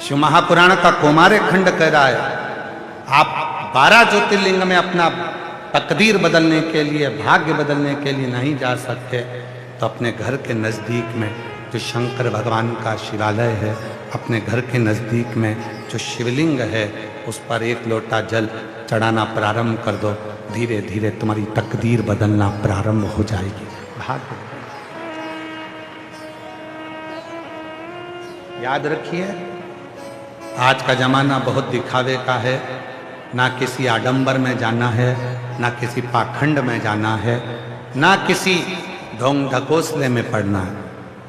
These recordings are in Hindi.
शिव महापुराण का कौमार्य खंड कह रहा है, आप 12 ज्योतिर्लिंग में अपना तकदीर बदलने के लिए, भाग्य बदलने के लिए नहीं जा सकते, तो अपने घर के नज़दीक में जो शंकर भगवान का शिवालय है, अपने घर के नज़दीक में जो शिवलिंग है, उस पर एक लोटा जल चढ़ाना प्रारंभ कर दो। धीरे धीरे तुम्हारी तकदीर बदलना प्रारंभ हो जाएगी। भाग्य याद रखिए, आज का जमाना बहुत दिखावे का है। ना किसी आडंबर में जाना है, ना किसी पाखंड में जाना है, ना किसी ढोंग ढकोसले में पढ़ना है।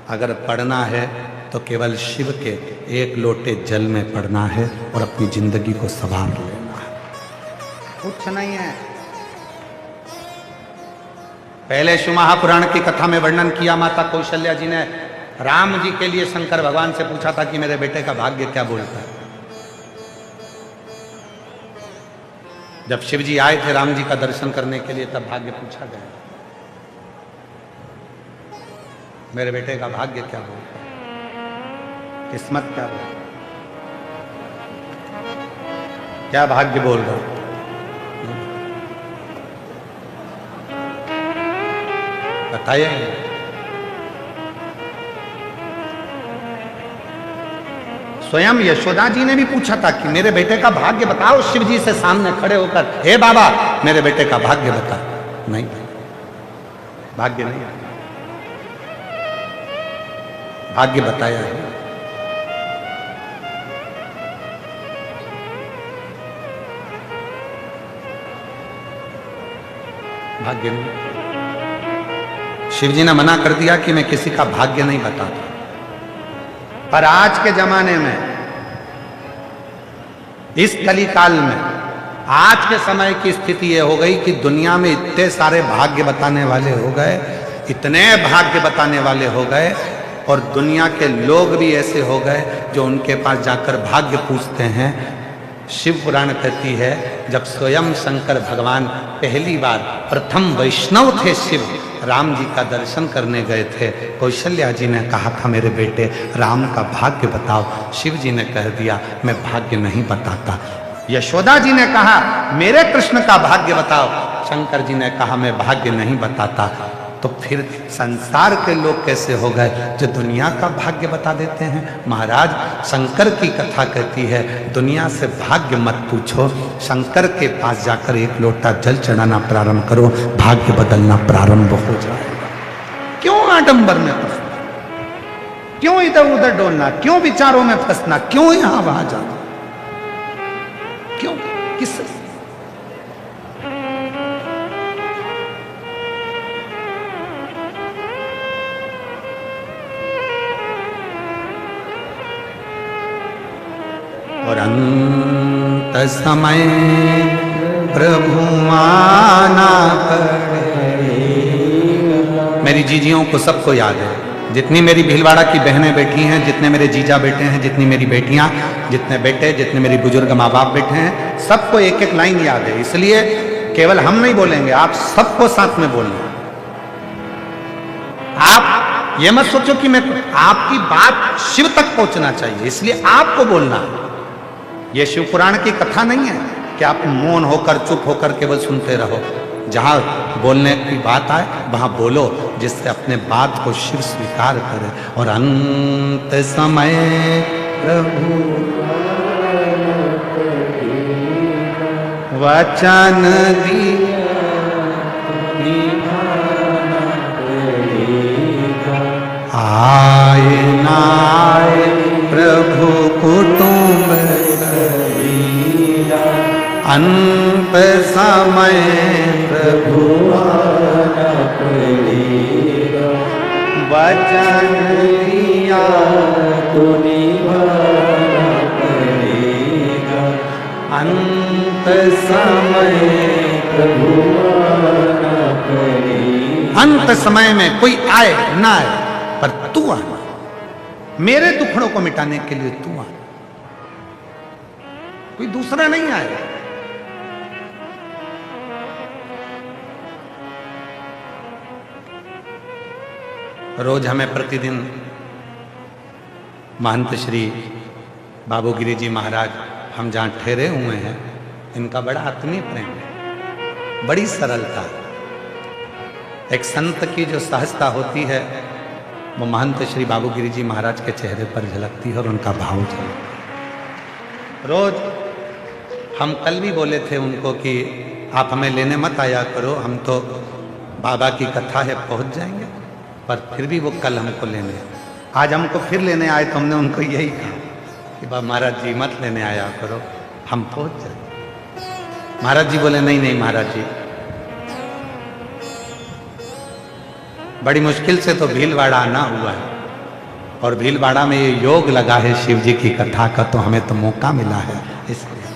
अगर पढ़ना है तो केवल शिव के एक लोटे जल में पढ़ना है और अपनी जिंदगी को संवार लेना है, कुछ नहीं है। पहले शिव महापुराण की कथा में वर्णन किया, माता कौशल्या जी ने राम जी के लिए शंकर भगवान से पूछा था कि मेरे बेटे का भाग्य क्या बोलता है। जब शिव जी आए थे राम जी का दर्शन करने के लिए, तब भाग्य पूछा गया, मेरे बेटे का भाग्य क्या बोलता है, किस्मत क्या बोलता है, क्या भाग्य बोल रहा है। बताइए। स्वयं यशोदा जी ने भी पूछा था कि मेरे बेटे का भाग्य बताओ, शिव जी से सामने खड़े होकर, हे बाबा मेरे बेटे का भाग्य बता। नहीं, भाग्य नहीं, भाग्य बताया है। भाग्य नहीं। शिव जी ने मना कर दिया कि मैं किसी का भाग्य नहीं बताता। पर आज के जमाने में, इस कली काल में, आज के समय की स्थिति ये हो गई कि दुनिया में इतने सारे भाग्य बताने वाले हो गए, इतने भाग्य बताने वाले हो गए, और दुनिया के लोग भी ऐसे हो गए जो उनके पास जाकर भाग्य पूछते हैं। शिव पुराण कहती है, जब स्वयं शंकर भगवान पहली बार प्रथम वैष्णव थे, शिव राम जी का दर्शन करने गए थे, कौशल्या जी ने कहा था मेरे बेटे राम का भाग्य बताओ। शिव जी ने कह दिया मैं भाग्य नहीं बताता। यशोदा जी ने कहा मेरे कृष्ण का भाग्य बताओ। शंकर जी ने कहा मैं भाग्य नहीं बताता। तो फिर संसार के लोग कैसे हो गए जो दुनिया का भाग्य बता देते हैं। महाराज, शंकर की कथा कहती है दुनिया से भाग्य मत पूछो, शंकर के पास जाकर एक लोटा जल चढ़ाना प्रारंभ करो, भाग्य बदलना प्रारंभ हो जाएगा। क्यों आडंबर में फंसना, क्यों इधर उधर डोलना, क्यों विचारों में फंसना, क्यों यहां वहां जाना, क्यों, किस और अंत समय प्रभु आना पड़ेगा। मेरी जीजियों को सबको याद है, जितनी मेरी भीलवाड़ा की बहनें बैठी हैं, जितने मेरे जीजा बेटे हैं, जितनी मेरी बेटियां, जितने बेटे, जितने मेरी बुजुर्ग माँ बाप बैठे हैं, सबको एक एक लाइन याद है। इसलिए केवल हम नहीं बोलेंगे, आप सबको साथ में बोलना। आप ये मत सोचो कि मैं, आपकी बात शिव तक पहुंचना चाहिए, इसलिए आपको बोलना। ये शिव पुराण की कथा नहीं है कि आप मौन होकर, चुप होकर केवल सुनते रहो। जहां बोलने की बात आए वहां बोलो, जिससे अपने बात को शिव स्वीकार करे। और अंत समय प्रभु वचन दिया आए ना आए प्रभु कुटुंब, अंत समय प्रभु आना पड़ेगा, वचन दिया तो निभाना पड़ेगा, अंत समय प्रभु आना पड़ेगा। अंत समय में कोई आए ना आए, पर तू आना, मेरे दुखड़ों को मिटाने के लिए तू आना, कोई दूसरा नहीं आएगा। रोज हमें प्रतिदिन महंत श्री बाबू गिरी जी महाराज हम जहाँ ठहरे हुए हैं, इनका बड़ा आत्मीय प्रेम है, बड़ी सरलता। एक संत की जो सहजता होती है वो महंत श्री बाबू गिरी जी महाराज के चेहरे पर झलकती है और उनका भाव झलकता है। रोज हम कल भी बोले थे उनको कि आप हमें लेने मत आया करो, हम तो बाबा की कथा है पहुंच जाएंगे, पर फिर भी वो कल हमको लेने, आज हमको फिर लेने आए तो हमने उनको यही कहा कि बाबा महाराज जी मत लेने आया करो, हम पहुंच जाएंगे। महाराज जी बोले नहीं नहीं महाराज जी, बड़ी मुश्किल से तो भीलवाड़ा आना हुआ है और भीलवाड़ा में ये योग लगा है शिव जी की कथा का, तो हमें तो मौका मिला है। इसलिए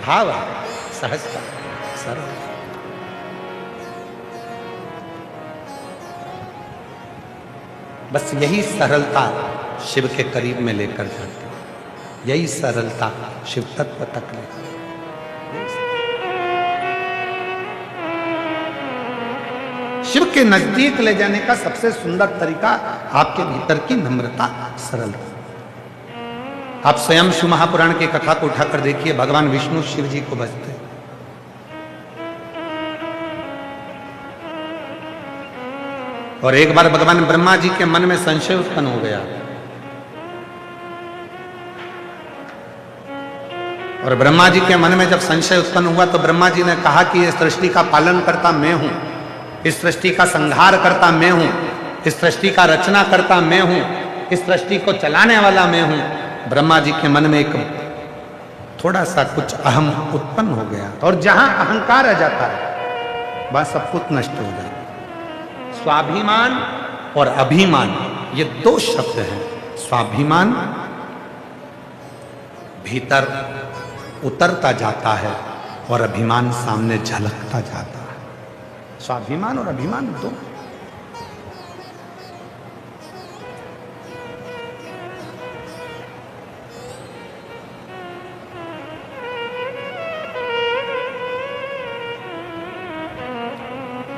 भाव है, सहजता, सरल। बस यही सरलता शिव के करीब में लेकर जाती है, यही सरलता शिव तत्व तक ले। शिव के नजदीक ले जाने का सबसे सुंदर तरीका आपके भीतर की नम्रता, सरलता। आप स्वयं शिव महापुराण की कथा को उठाकर देखिए, भगवान विष्णु शिव जी को भजते, और एक बार भगवान ब्रह्मा जी के मन में संशय उत्पन्न हो गया और ब्रह्मा जी के मन में जब संशय उत्पन्न हुआ तो ब्रह्मा जी ने कहा कि इस सृष्टि का पालन करता मैं हूं, इस सृष्टि का संहार करता मैं हूं, इस सृष्टि का रचना करता मैं हूं, इस सृष्टि को चलाने वाला मैं हूं। ब्रह्मा जी के मन में एक थोड़ा सा कुछ अहम उत्पन्न हो गया, और जहां अहंकार आ जाता है वह सब कुछ नष्ट हो जाता है। स्वाभिमान और अभिमान ये दो शब्द हैं। स्वाभिमान भीतर उतरता जाता है और अभिमान सामने झलकता जाता है। स्वाभिमान और अभिमान दो।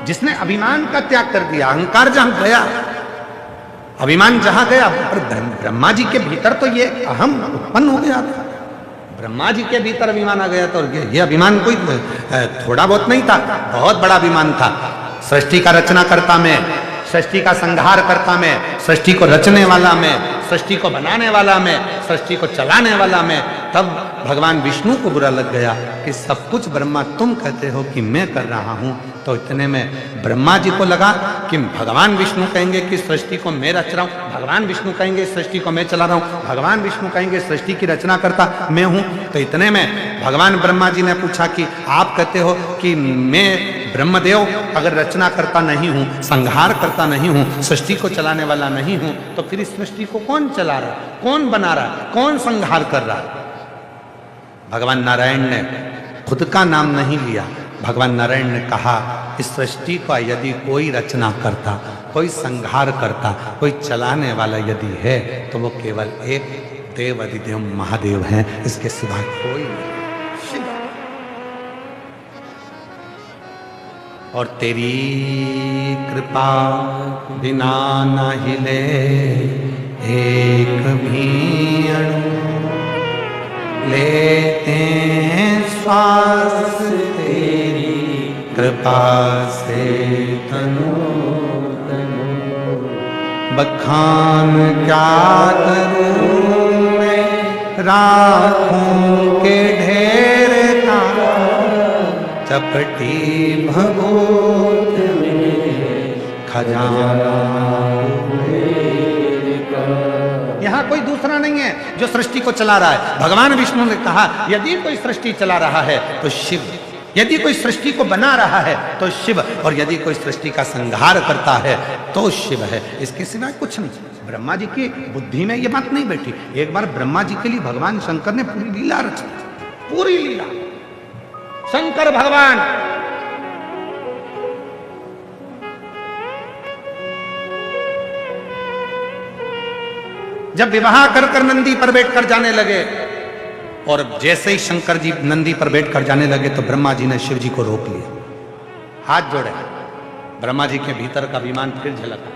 जिसने अभिमान का त्याग कर दिया, अहंकार जहां गया, अभिमान जहां गया, पर ब्रह्मा जी के भीतर तो ये अहम उत्पन्न हो गया था। ब्रह्मा जी के भीतर अभिमान आ गया, तो ये अभिमान कोई थोड़ा बहुत नहीं था, बहुत बड़ा अभिमान था। सृष्टि का रचना करता मैं, सृष्टि का संहार करता मैं, सृष्टि को रचने वाला मैं, सृष्टि को बनाने वाला मैं, सृष्टि को चलाने वाला मैं। तब भगवान विष्णु को बुरा लग गया कि सब कुछ ब्रह्मा तुम कहते हो कि मैं कर रहा हूं। तो इतने में ब्रह्मा जी को लगा कि भगवान विष्णु कहेंगे कि सृष्टि को मैं रच रहा हूं, भगवान विष्णु कहेंगे सृष्टि को मैं चला रहा हूं, भगवान विष्णु कहेंगे सृष्टि की रचना करता मैं हूं। तो इतने में भगवान ब्रह्मा जी ने पूछा कि आप कहते हो कि मैं ब्रह्मदेव अगर रचना करता नहीं हूं, संहार करता नहीं हूं, सृष्टि को चलाने वाला नहीं हूं, तो फिर इस सृष्टि को कौन चला रहा, कौन बना रहा, कौन संहार कर रहा? भगवान नारायण ने खुद का नाम नहीं लिया। भगवान नारायण ने कहा इस सृष्टि का यदि कोई रचना करता, कोई संहार करता, कोई चलाने वाला यदि है तो वो केवल एक देव अधिदेव महादेव हैं, इसके सिवा कोई नहीं। और तेरी कृपा बिना न हिले एक भी अणु, लेते हैं श्वास तेरी कृपा से तनु तनु। बखान क्या करूं मैं राखों के ढेर का, चपटी भगोत में खजाना। यहां कोई दूसरा नहीं है जो सृष्टि को चला रहा है। भगवान विष्णु ने कहा यदि कोई सृष्टि चला रहा है तो शिव, यदि कोई सृष्टि को बना रहा है तो शिव, और यदि कोई सृष्टि का संहार करता है तो शिव है, इसके सिवाय कुछ नहीं। ब्रह्मा जी की बुद्धि में ये बात नहीं बैठी। एक बार ब्रह्मा जी के लिए भगवान शंकर ने पूरी लीला रची, पूरी लीला। शंकर भगवान जब विवाह कर कर नंदी पर बैठकर जाने लगे, और जैसे ही शंकर जी नंदी पर बैठकर जाने लगे तो ब्रह्मा जी ने शिव जी को रोक लिया, हाथ जोड़े। ब्रह्मा जी के भीतर का अभिमान फिर झलका।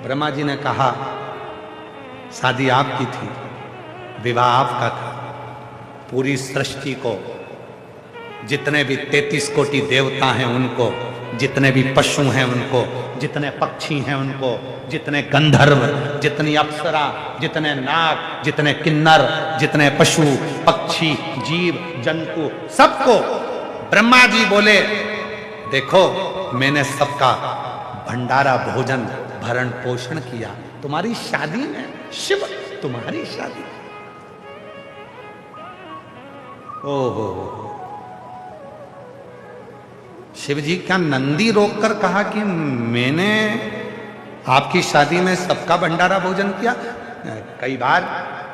ब्रह्मा जी ने कहा शादी आपकी थी, विवाह आपका था, पूरी सृष्टि को, जितने भी 33 कोटि देवता हैं उनको, जितने भी पशु हैं उनको, जितने पक्षी हैं उनको, जितने गंधर्व, जितनी अप्सरा, जितने नाग, जितने किन्नर, जितने पशु पक्षी जीव जंतु, सबको ब्रह्मा जी बोले देखो मैंने सबका भंडारा भोजन भरण पोषण किया, तुम्हारी शादी में शिव, तुम्हारी शादी। ओहो, शिव जी क्या नंदी रोककर कहा कि मैंने आपकी शादी में सबका भंडारा भोजन किया? कई बार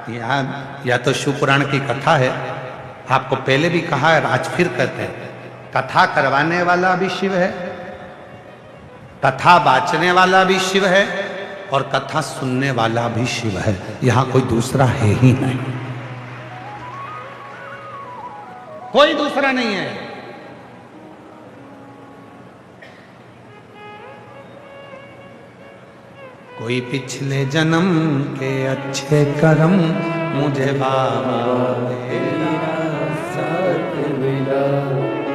यहाँ या तो शिव पुराण की कथा है, आपको पहले भी कहा है, आज फिर कहते हैं, कथा करवाने वाला भी शिव है, कथा बाचने वाला भी शिव है, और कथा सुनने वाला भी शिव है। यहां कोई दूसरा है ही नहीं, कोई दूसरा नहीं है। कोई पिछले जन्म के अच्छे कर्म मुझे बाबा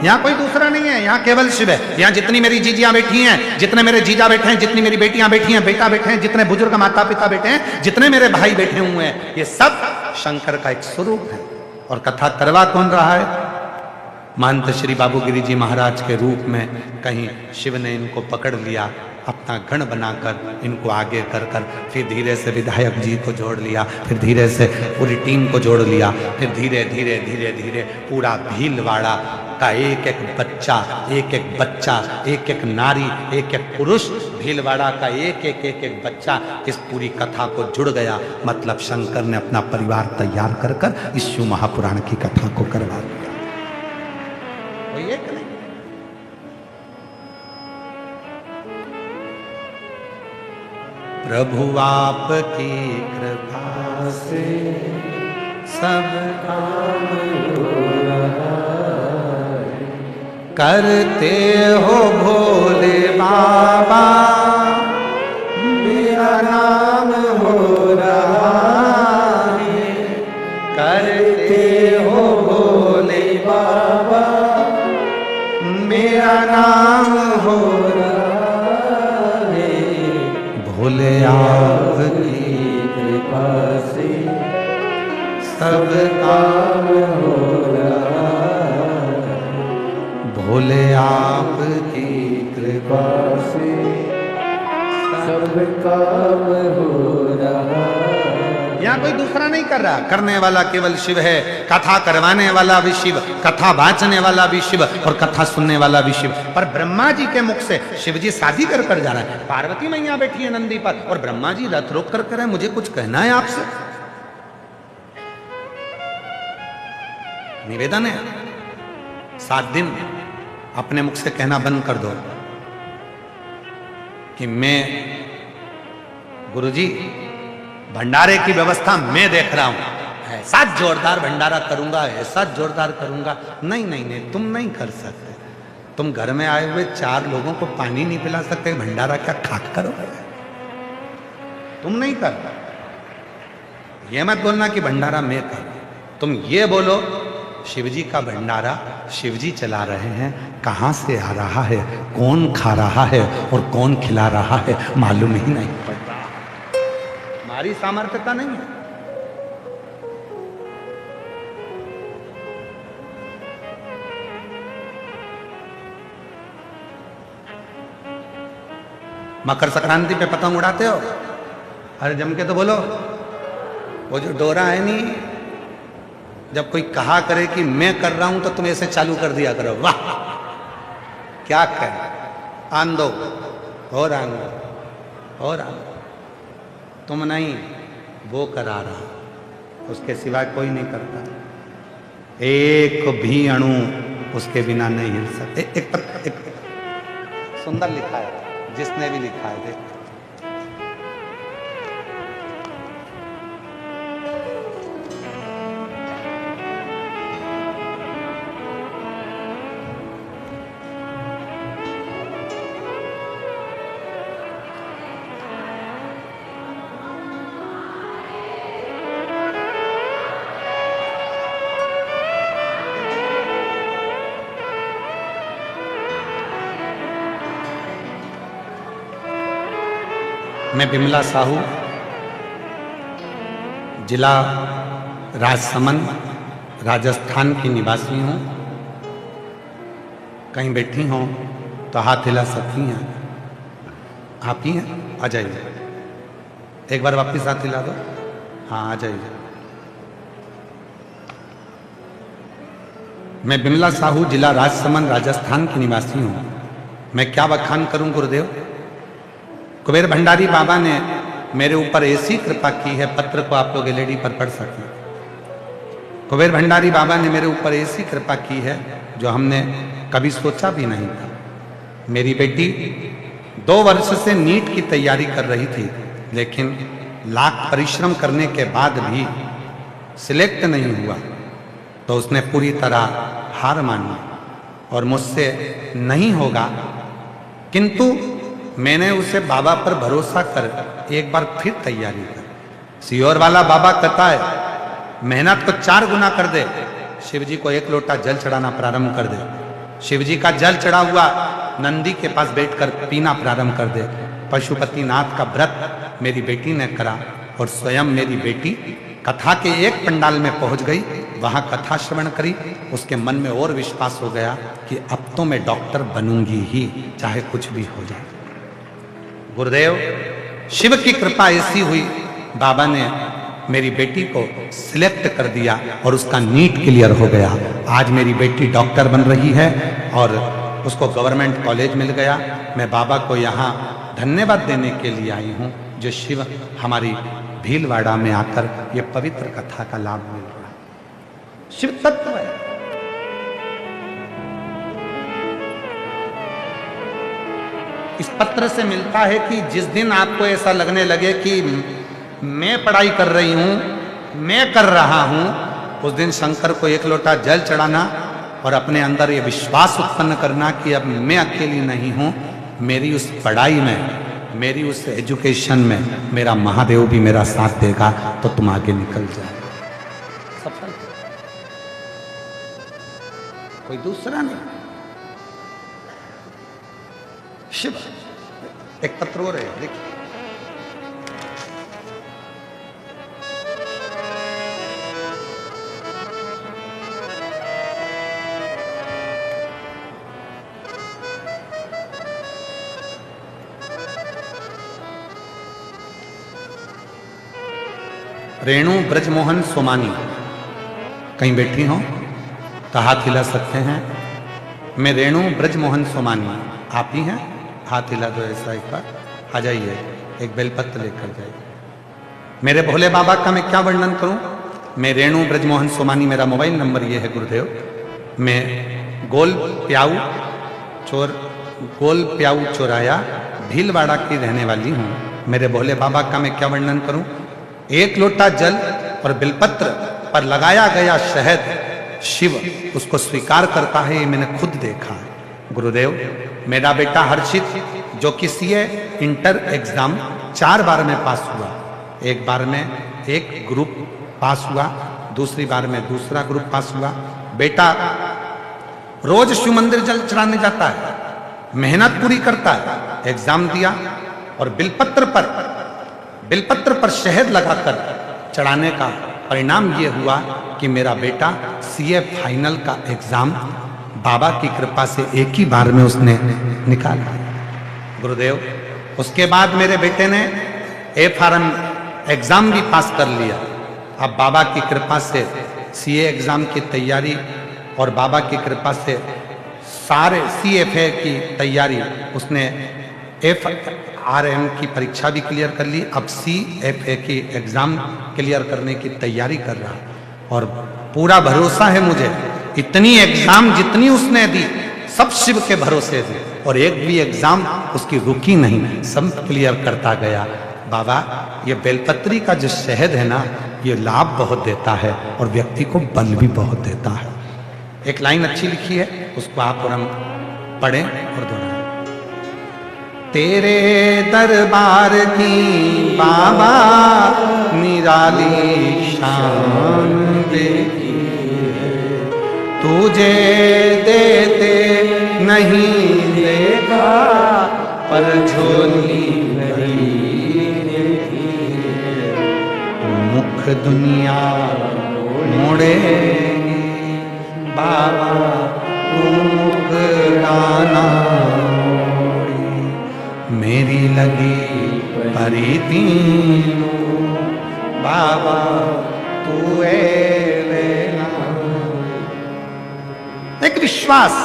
यहाँ कोई दूसरा नहीं है, यहाँ केवल शिव है। यहाँ जितनी मेरी जीजियां बैठी हैं, जितने मेरे जीजा बैठे हैं, जितनी मेरी बेटियां बैठी हैं, बेटा बैठे हैं, जितने बुजुर्ग माता पिता बैठे हैं, जितने मेरे भाई बैठे हुए हैं, ये सब शंकर का एक स्वरूप है। और कथा करवा कौन रहा है? महंत श्री बाबूगिरी जी महाराज के रूप में कहीं शिव ने इनको पकड़ लिया, अपना गण बनाकर इनको आगे कर कर, फिर धीरे से विधायक जी को जोड़ लिया, फिर धीरे से पूरी टीम को जोड़ लिया, फिर धीरे धीरे धीरे धीरे पूरा भीलवाड़ा का एक एक बच्चा, एक एक बच्चा, एक एक नारी, एक एक पुरुष, भीलवाड़ा का एक एक बच्चा इस पूरी कथा को जुड़ गया। मतलब शंकर ने अपना परिवार तैयार कर कर इस शिव महापुराण की कथा को करवा दिया। कोई एक नहीं। प्रभु आपकी कृपा से सब काम हो रहा है, करते हो भोले बाबा मेरा नाम हो रहा है, करते हो भोले बाबा मेरा नाम हो रहा है, भोले आपकी कृपा से सब काम हो रहा है, भोले आपकी कृपा से सब काम हो रहा है। यहाँ कोई दूसरा नहीं कर रहा, करने वाला केवल शिव है, कथा करवाने वाला भी शिव, कथा बांचने वाला भी शिव, और कथा सुनने वाला भी शिव। पर ब्रह्मा जी के मुख से शिव जी शादी कर कर जा रहा है, पार्वती मैया बैठी है नंदी पर, और ब्रह्मा जी रथ रोक कर कह रहे हैं मुझे कुछ कहना है आपसे। निवेदन है 7 दिन अपने मुख से कहना बंद कर दो कि मैं गुरुजी भंडारे की व्यवस्था मैं देख रहा हूं, ऐसा जोरदार भंडारा करूंगा, ऐसा जोरदार करूंगा। नहीं नहीं नहीं, तुम नहीं कर सकते। तुम घर में आए हुए 4 लोगों को पानी नहीं पिला सकते, भंडारा क्या खाक करोगे? तुम नहीं कर। ये मत बोलना कि भंडारा मैं कर, तुम ये बोलो शिवजी का भंडारा शिवजी चला रहे हैं, कहां से आ रहा है, कौन खा रहा है और कौन खिला रहा है मालूम ही नहीं पड़ता। हमारी सामर्थ्यता नहीं है। मकर संक्रांति पे पतंग उड़ाते हो? अरे जम के तो बोलो। वो जो डोरा है नहीं, जब कोई कहा करे कि मैं कर रहा हूं तो तुम ऐसे चालू कर दिया करो, वाह क्या कर, आन दो और आन दो और आन दो। तुम नहीं, वो करा रहा, उसके सिवा कोई नहीं करता। एक भी अणु उसके बिना नहीं हिल सकते। एक सुंदर लिखा है, जिसने भी लिखा है देख। मैं बिमला साहू, जिला राजसमंद, राजस्थान की निवासी हूँ। कहीं बैठी हों तो हाथ हिला सकती हैं। आप ही हैं? आ जाइए, एक बार वापस हाथ हिला दो। हाँ, आ जाइए। मैं बिमला साहू, जिला राजसमंद, राजस्थान की निवासी हूँ। मैं क्या बखान करूं गुरुदेव। कुबेर भंडारी बाबा ने मेरे ऊपर ऐसी कृपा की है, पत्र को आप लोग एलईडी पर पढ़ सकें। कुबेर भंडारी बाबा ने मेरे ऊपर ऐसी कृपा की है जो हमने कभी सोचा भी नहीं था। मेरी बेटी 2 वर्ष से नीट की तैयारी कर रही थी, लेकिन लाख परिश्रम करने के बाद भी सिलेक्ट नहीं हुआ, तो उसने पूरी तरह हार मानी और मुझसे नहीं होगा। किंतु मैंने उसे बाबा पर भरोसा कर एक बार फिर तैयारी कर। सियोर वाला बाबा कहता है मेहनत को 4 गुना कर दे, शिव जी को 1 लोटा जल चढ़ाना प्रारंभ कर दे। शिव जी का जल चढ़ा हुआ नंदी के पास बैठकर पीना प्रारंभ कर दे। पशुपतिनाथ का व्रत मेरी बेटी ने करा और स्वयं मेरी बेटी कथा के एक पंडाल में पहुंच गई, वहां कथा श्रवण करी। उसके मन में और विश्वास हो गया कि अब तो मैं डॉक्टर बनूंगी ही, चाहे कुछ भी हो जाए। गुरुदेव, शिव की कृपा ऐसी हुई, बाबा ने मेरी बेटी को सिलेक्ट कर दिया और उसका नीट क्लियर हो गया। आज मेरी बेटी डॉक्टर बन रही है और उसको गवर्नमेंट कॉलेज मिल गया। मैं बाबा को यहाँ धन्यवाद देने के लिए आई हूँ, जो शिव हमारी भीलवाड़ा में आकर ये पवित्र कथा का लाभ मिल रहा है। शिव तत्व है। इस पत्र से मिलता है कि जिस दिन आपको ऐसा लगने लगे कि मैं पढ़ाई कर रही हूं, मैं कर रहा हूं, उस दिन शंकर को 1 लोटा जल चढ़ाना और अपने अंदर ये विश्वास उत्पन्न करना कि अब मैं अकेली नहीं हूं, मेरी उस पढ़ाई में, मेरी उस एजुकेशन में मेरा महादेव भी मेरा साथ देगा, तो तुम आगे निकल जाए। सफल, कोई दूसरा नहीं। शिव। एक पत्र और है, देखिए। रेणु ब्रजमोहन सोमानी, कहीं बैठी हो तो हाथ हिला सकते हैं। मैं रेणु ब्रजमोहन सोमानी, आप ही हैं? हाथ हिला दो ऐसा एक बार। आ जाइए, एक बेलपत्र लेकर जाइए। मेरे भोले बाबा का मैं क्या वर्णन करूं। मैं रेणु ब्रजमोहन सोमानी, मेरा मोबाइल नंबर ये है गुरुदेव। मैं गोल प्याऊ चौराया भीलवाड़ा की रहने वाली हूँ। मेरे भोले बाबा का मैं क्या वर्णन करूं। 1 लोटा जल और बिलपत्र पर लगाया गया शहद, शिव उसको स्वीकार करता है, ये मैंने खुद देखा है। गुरुदेव, मेरा बेटा हर्षित, जो कि सीए इंटर एग्जाम 4 बार में पास हुआ, एक बार में एक ग्रुप पास हुआ, दूसरी बार में दूसरा ग्रुप पास हुआ। बेटा रोज शिव मंदिर जल चढ़ाने जाता है, मेहनत पूरी करता है, एग्जाम दिया और बिलपत्र पर शहद लगाकर चढ़ाने का परिणाम ये हुआ कि मेरा बेटा सीए फाइनल का एग्जाम बाबा की कृपा से एक ही बार में उसने निकाला। गुरुदेव, उसके बाद मेरे बेटे ने FRM एग्जाम भी पास कर लिया। अब बाबा की कृपा से सीए एग्जाम की तैयारी और बाबा की कृपा से सारे CFA की तैयारी, उसने FRM की परीक्षा भी क्लियर कर ली। अब CFA की एग्जाम क्लियर करने की तैयारी कर रहा और पूरा भरोसा है मुझे, इतनी एग्जाम जितनी उसने दी सब शिव के भरोसे थे और एक भी एग्जाम उसकी रुकी नहीं, सब क्लियर करता गया। बाबा, ये बेलपत्री का जो शहद है ना, ये लाभ बहुत देता है और व्यक्ति को बल भी बहुत देता है। एक लाइन अच्छी लिखी है, उसको आप और हम पढ़ें और दोहराएं। तेरे दरबार की बाबा निराली शान देखी है, तुझे देते नहीं देखा पर झोली नहीं दुनिया मुड़ेगी, बाबा मुकराना मेरी लगी परी तीनों, बाबा तू एक विश्वास।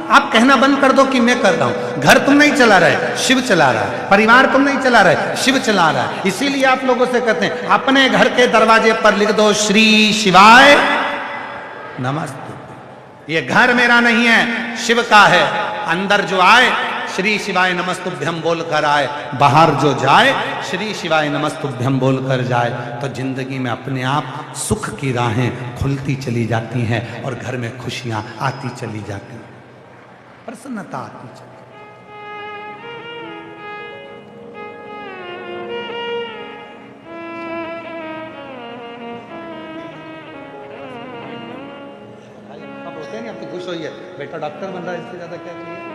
आप कहना बंद कर दो कि मैं कर रहा हूं। घर तुम नहीं चला रहे, शिव चला रहा है। परिवार तुम नहीं चला रहे, शिव चला रहा है। इसीलिए आप लोगों से कहते हैं अपने घर के दरवाजे पर लिख दो श्री शिवाय नमस्ते। ये घर मेरा नहीं है, शिव का है। अंदर जो आए श्री शिवाय नमस्तुभ्यम बोल कर आए, बाहर जो जाए श्री शिवाय नमस्तुभ्यम बोल कर जाए, तो जिंदगी में अपने आप सुख की राहें खुलती चली जाती हैं और घर में खुशियां आती चली जाती हैं, प्रसन्नता आती चली। अब होते हैं नहीं, आपकी खुश होइए, बेटा डॉक्टर बन रहा है, इससे ज्यादा क्या चाहिए।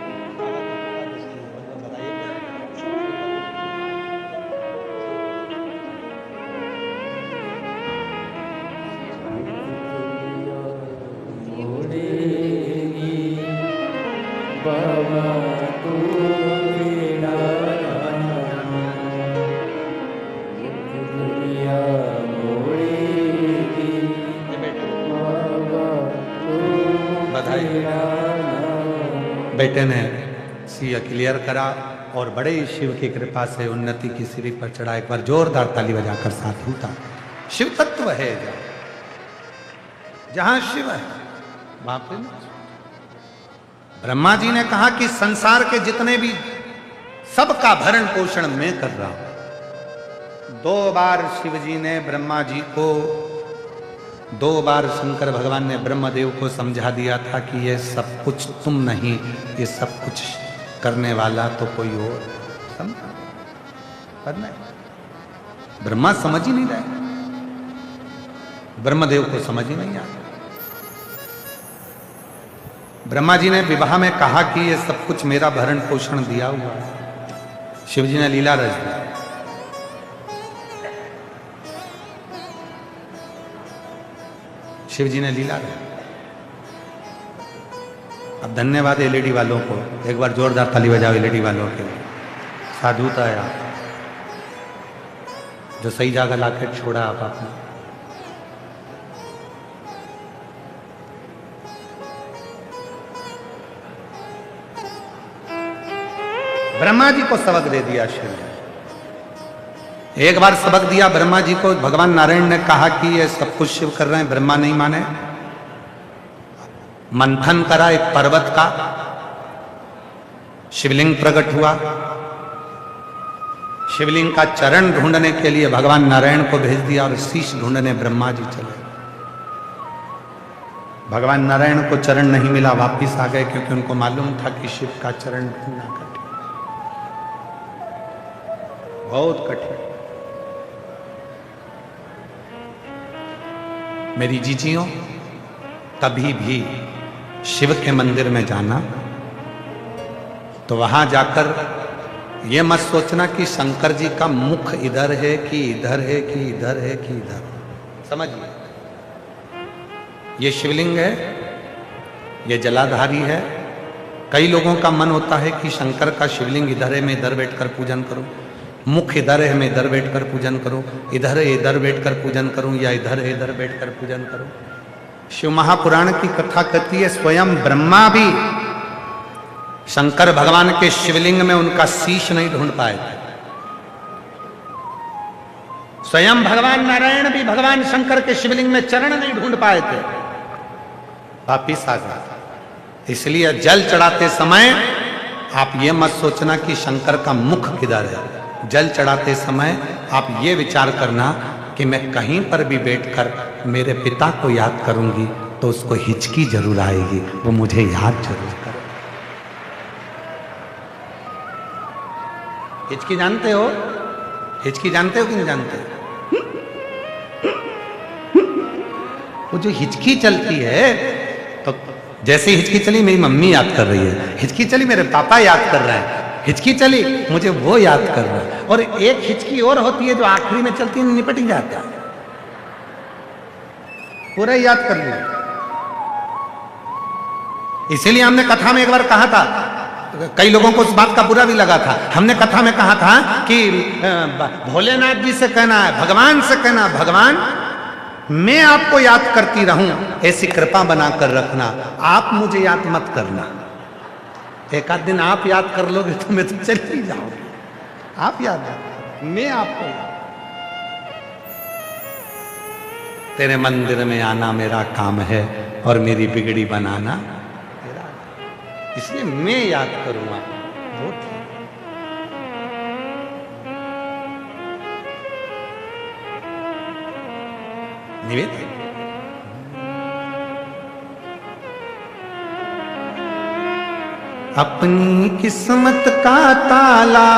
बेटे ने सीए क्लियर करा और बड़े शिव की कृपा से उन्नति की सीढ़ी पर चढ़ा। एक बार जोरदार ताली बजाकर साथ होता। शिव तत्व है जहां शिव है वहां पे। ब्रह्मा जी ने कहा कि संसार के जितने भी सबका भरण पोषण मैं कर रहा हूं। 2 बार शिव जी ने ब्रह्मा जी को, 2 बार शंकर भगवान ने ब्रह्मदेव को समझा दिया था कि ये सब कुछ तुम नहीं, ये सब कुछ करने वाला तो कोई और करना है। ब्रह्मा समझ ही नहीं रहे, ब्रह्मदेव को समझ ही नहीं आया। ब्रह्मा जी ने विवाह में कहा कि ये सब कुछ मेरा भरण पोषण दिया हुआ है। शिव जी ने लीला रच दी। शिव जी ने लीला रच। अब धन्यवाद एलईडी वालों को, एक बार जोरदार ताली बजाओ एलईडी वालों के लिए। साधुता है आप, जो सही जगह लाकर छोड़ा आप आपने। ब्रह्मा जी को सबक दे दिया शिव ने। एक बार सबक दिया ब्रह्मा जी को। भगवान नारायण ने कहा कि ये सब कुछ शिव कर रहे हैं, ब्रह्मा नहीं माने। मंथन करा एक पर्वत का, शिवलिंग प्रकट हुआ। शिवलिंग का चरण ढूंढने के लिए भगवान नारायण को भेज दिया और शीश ढूंढने ब्रह्मा जी चले। भगवान नारायण को चरण नहीं मिला, वापिस आ गए, क्योंकि उनको मालूम था कि शिव का चरण ढूंढना कठिन, बहुत कठिन। मेरी जीजियों, कभी भी शिव के मंदिर में जाना तो वहां जाकर यह मत सोचना कि शंकर जी का मुख इधर है कि इधर है कि इधर है कि इधर। समझिए, ये शिवलिंग है, ये जलाधारी है। कई लोगों का मन होता है कि शंकर का शिवलिंग इधर है, मैं इधर बैठकर पूजन करूं, मुख इधर है, मैं इधर बैठकर पूजन करूं, इधर है इधर बैठकर पूजन करूं, या इधर है इधर बैठकर पूजन करूं। शिव महापुराण की कथा कहती है स्वयं ब्रह्मा भी शंकर भगवान के शिवलिंग में उनका शीश नहीं ढूंढ पाए थे। स्वयं भगवान नारायण भी भगवान शंकर के शिवलिंग में चरण नहीं ढूंढ पाए थे, वापिस आ गए। इसलिए जल चढ़ाते समय आप ये मत सोचना कि शंकर का मुख किधर है। जल चढ़ाते समय आप ये विचार करना कि मैं कहीं पर भी बैठकर मेरे पिता को याद करूंगी तो उसको हिचकी जरूर आएगी, वो मुझे याद जरूर करे। हिचकी जानते हो? हिचकी जानते हो कि नहीं जानते? वो जो हिचकी चलती है, तो जैसे हिचकी चली मेरी मम्मी याद कर रही है, हिचकी चली मेरे पापा याद कर रहे हैं, हिचकी चली मुझे वो याद कर रहा है। और एक हिचकी और होती है जो आखिरी में चलती है, निपट ही जाता है। पूरा याद कर लिया। इसीलिए हमने कथा में एक बार कहा था, कई लोगों को उस बात का बुरा भी लगा था, हमने कथा में कहा था कि भोलेनाथ जी से कहना है, भगवान से कहना, भगवान मैं आपको याद करती रहूं, ऐसी कृपा बनाकर रखना, आप मुझे याद मत करना। एक आध दिन आप याद कर लोगे तो मैं तो चल ही जाऊंगी, आप याद रखो, मैं आपको याद। तेरे मंदिर में आना मेरा काम है और मेरी बिगड़ी बनाना तेरा, इसलिए मैं याद करूंगा। वो निवेदन अपनी किस्मत का ताला,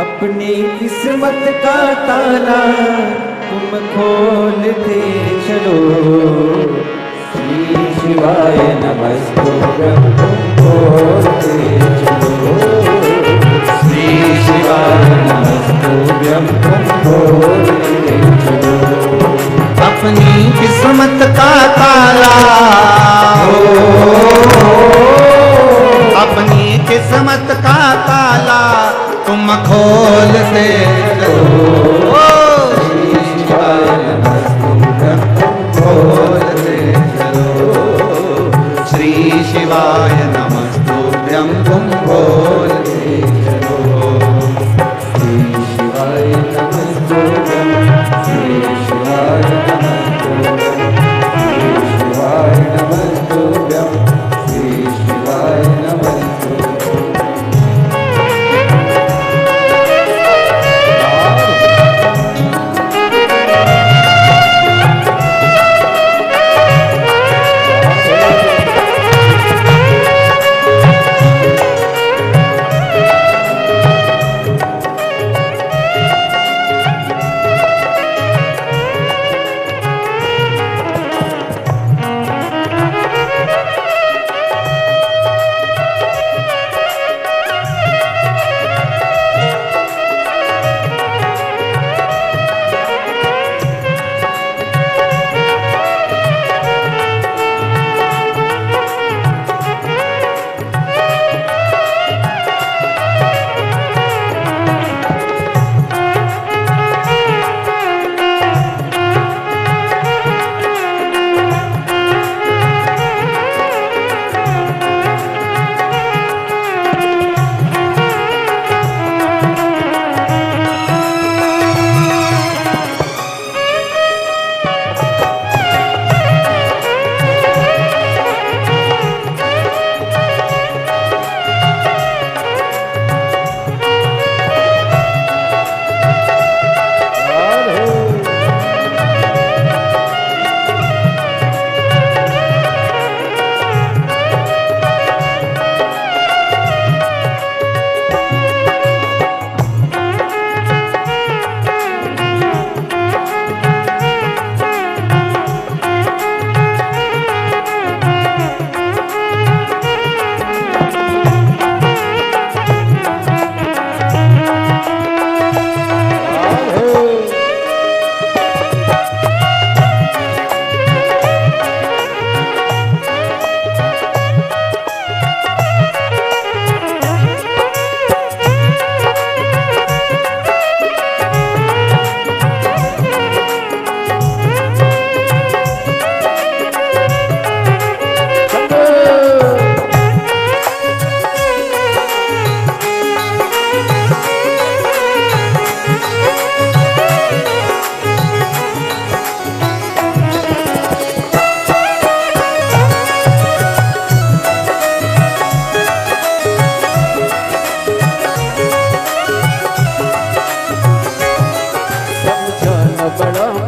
अपनी किस्मत का ताला तुम खोलते चलो, श्री शिवाय नमस्तुभ्यं तुम खोलते चलो, श्री शिवाय नमस्तुभ्यं तुम खोलते चलो। अपनी किस्मत का ताला, अपनी किस्मत का ताला तुम खोलते चलो, श्री शिवाय नमस्तुभ्यं तुम खोलते चलो, श्री शिवाय नमस्तुभ्यं तुम खोलते चलो, श्री शिवाय नमस्तुभ्यं, श्री शिवाय नमस्तुभ्यं, श्री शिवाय नमस्तुभ्यं, श्री शिवाय नमस्तुभ्यं।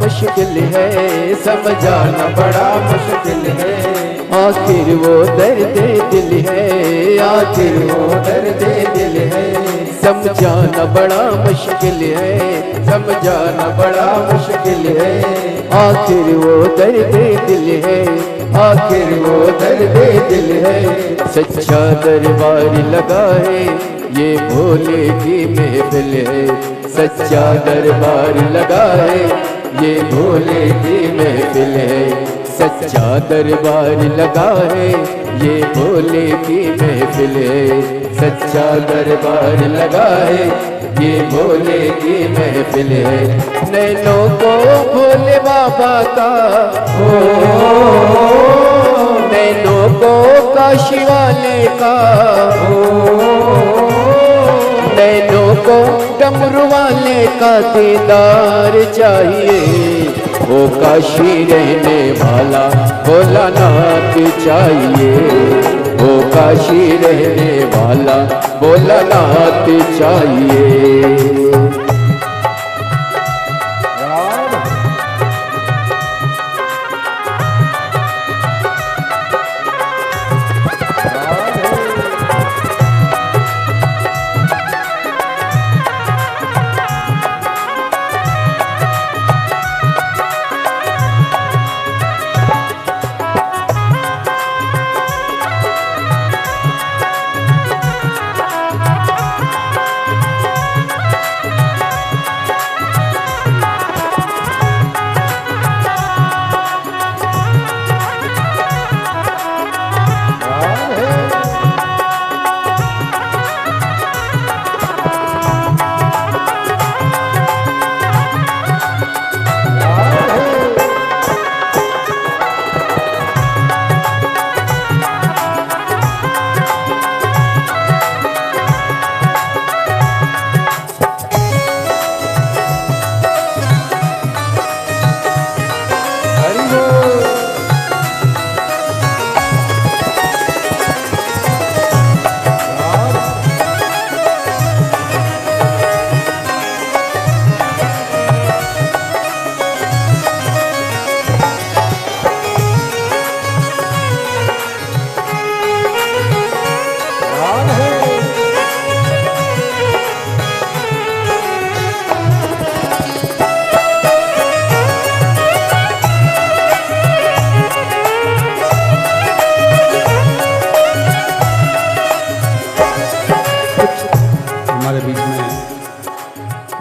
मुश्किल है, समझाना बड़ा मुश्किल है, आखिर वो दर्द दिल है, आखिर वो दर्द दिल है, समझाना बड़ा मुश्किल है, समझाना बड़ा मुश्किल है, आखिर वो दर्द दिल है, आखिर वो दर्द दिल है। सच्चा दरबार लगा है, ये भोले की महफिल है, सच्चा दरबार लगा है, ये भोले की महफिल है। सच्चा दरबार लगा है, ये भोले की महफिल है। सच्चा दरबार लगा है, ये भोले की महफिल है। नैनों को भोले बाबा का हो, नैनों को काशी वाले का हो, नैनों को डमरू वाले का दीदार चाहिए। वो काशी रहने वाला भोलानाथ चाहिए, वो काशी रहने वाला भोलानाथ चाहिए।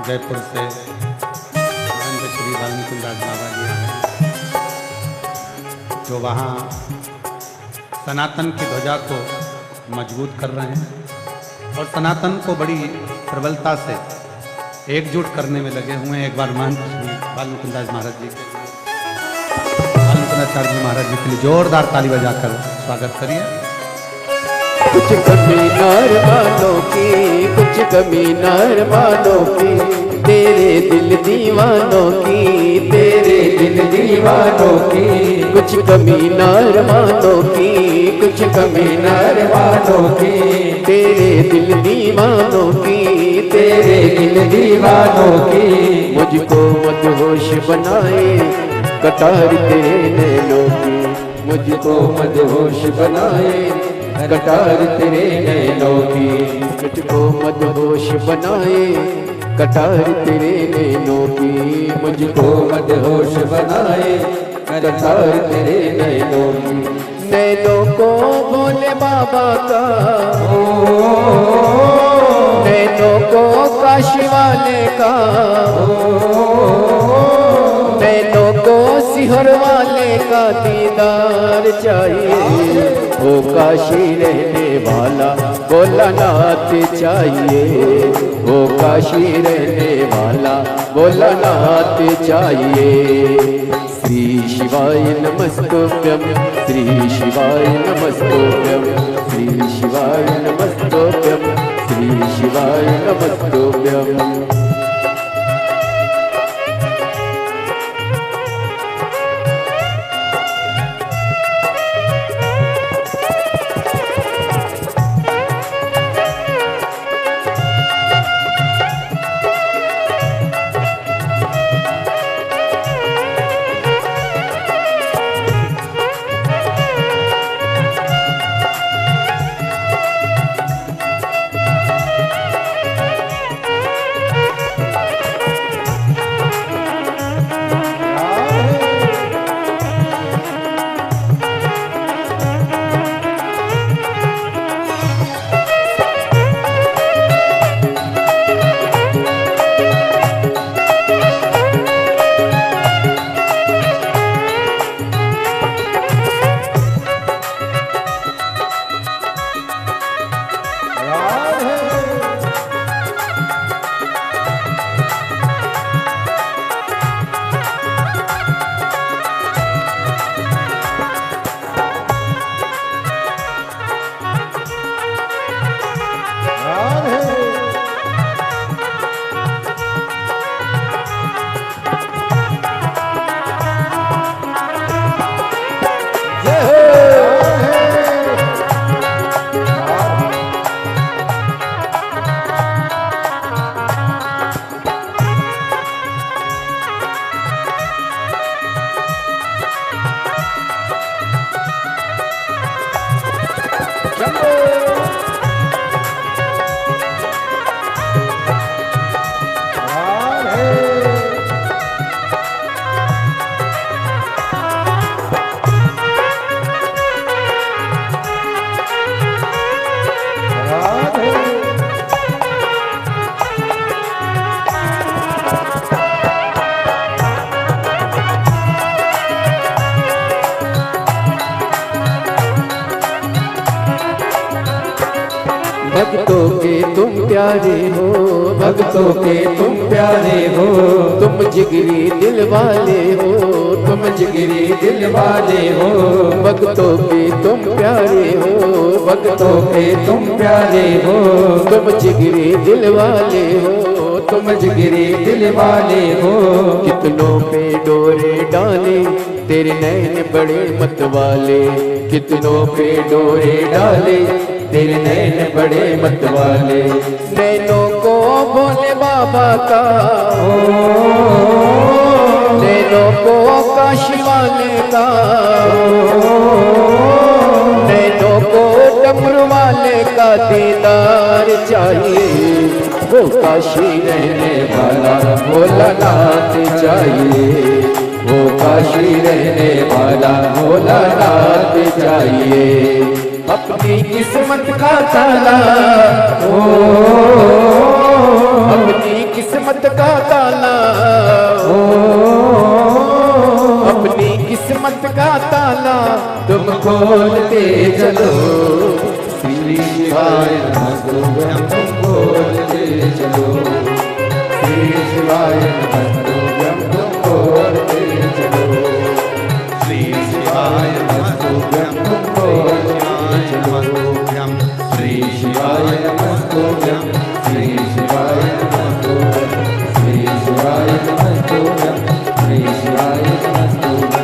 जयपुर से महंत श्री वाल्मीकि दास बाबा जी आए, जो वहाँ सनातन की ध्वजा को मजबूत कर रहे हैं और सनातन को बड़ी प्रबलता से एकजुट करने में लगे हुए हैं। एक बार महंत श्री वाल्मीकि दास महाराज जी के लिए, वाल्मीकि जी महाराज जी के लिए जोरदार ताली बजाकर स्वागत करिए। कुछ कमी नरमानों की, कुछ कमी नरमानों की, तेरे दिल दीवानों की, तेरे दिल दीवानों की। कुछ कमी नरमानों की, कुछ कमी नरमानों की, तेरे दिल दीवानों की, तेरे दिल दीवानों की। मुझको मदहोश बनाए कटार तेरे नैनों की, मुझको मदहोश बनाए कटार तेरे नैनों की। मुझको मदहोश बनाए कटार तेरे नैनों की, मुझको मदहोश बनाए कटार तेरे नैनों की। नैनों को भोले बाबा का हो, नैनों को काशी वाले का हो, नैनों को सिहर वाले का दीदार चाहिए। वो काशी रहने वाला भोलानाथ चाहिए, वो काशी रहने वाला भोलानाथ चाहिए। श्री शिवाय नमस्तुभ्यं, श्री शिवाय नमस्तुभ्यं, श्री शिवाय नमस्तुभ्यं, श्री शिवाय नमस्तुभ्यं। प्यारे हो, भक्तों के तुम प्यारे हो, तुम जिगरी दिल वाले हो, तुम जिगरी दिल वाले हो, भक्तों के तुम प्यारे हो, भक्तों के तुम प्यारे हो, तुम जिगरी दिल वाले हो, तुम जिगरी दिल वाले हो। कितनों पे डोरे डाले तेरे नैन बड़े मत वाले, कितनों पे डोरे डाले तेरे नैन बड़े मत वाले। नैनों को भोले बाबा का, नैनों को काशी वाले का, नैनों को डमरू वाले का दीदार चाहिए, वो काशी रहने वाला भोलानाथ चाहिए, वो काशी रहने वाला भोलानाथ चाहिए। अपनी किस्मत का ताला, ओ अपनी किस्मत का ताला, ओ अपनी किस्मत का ताला तुम खोलते चलो, श्री शिवाय नमः तुम खोलते चलो, श्री शिवाय नमः तुम खोलते चलो, श्री शिवाय नमस्तुभ्यं तुम खोलते चलो, श्री शिवाय नमस्तुभ्यं, श्री शिवाय नमस्तुभ्यं, श्री शिवाय नमस्तुभ्यं, श्री शिवाय नमस्तुभ्यं, श्री शिवाय नमस्तुभ्यं,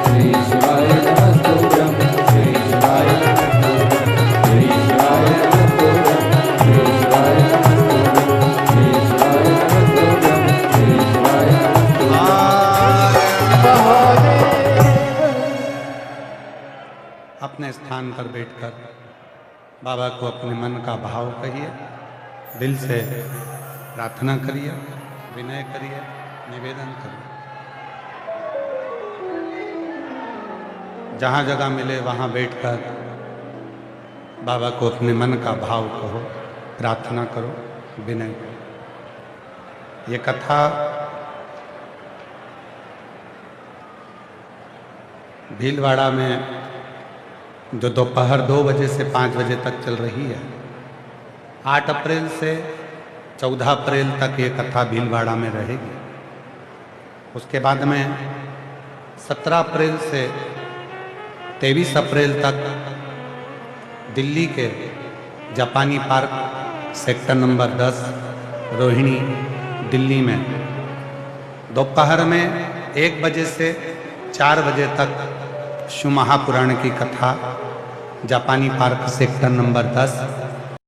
श्री शिवाय नमस्तुभ्यं, श्री शिवाय नमस्तुभ्यं, श्री शिवाय नमस्तुभ्यं, श्री शिवाय नमस्तुभ्यं, श्री शिवाय अपने स्थान पर बैठकर बाबा को अपने मन का भाव कहिए, दिल से प्रार्थना करिए, विनय करिए, निवेदन करिए। जहाँ जगह मिले वहाँ बैठकर बाबा को अपने मन का भाव कहो, प्रार्थना करो, विनय करो। ये कथा भीलवाड़ा में जो दोपहर 2 बजे से 5 बजे तक चल रही है, 8 अप्रैल से 14 अप्रैल तक ये कथा भीलवाड़ा में रहेगी। उसके बाद में 17 अप्रैल से 23 अप्रैल तक दिल्ली के जापानी park sector number 10 Rohini Delhi में दोपहर में 1 बजे से 4 बजे तक शिव महापुराण की कथा जापानी पार्क सेक्टर नंबर 10